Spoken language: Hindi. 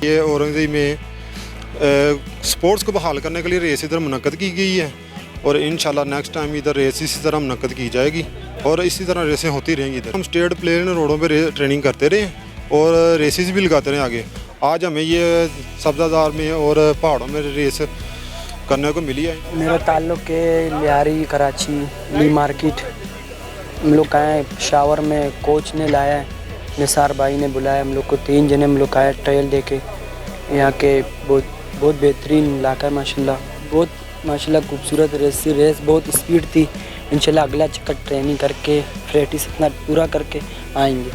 ये औरंगजेब में स्पोर्ट्स को बहाल करने के लिए रेस इधर मुनक्कद की गई है और इंशाल्लाह नेक्स्ट टाइम इधर रेस इसी तरह मुनक्कद की जाएगी और इसी तरह रेसें होती रहेंगी इधर। हम स्टेट प्लेन रोडों पर ट्रेनिंग करते रहे और रेसेस भी लगाते रहे आगे। आज हमें ये सब्ज़ादार में और पहाड़ों में रेस करने को मिली है। मेरा ताल्लुक़ है लियारी कराची ली मार्केट। हम लोग आए शावर में, कोच ने लाया है, निसार भाई ने बुलाया हम लोग को, 3 जने हम लोग आए ट्रायल दे के। यहाँ के बहुत बेहतरीन इलाका है माशाल्लाह खूबसूरत रेस बहुत स्पीड थी। इंशाल्लाह अगला चक्कर ट्रेनिंग करके प्रैक्टिस अपना पूरा करके आएंगे।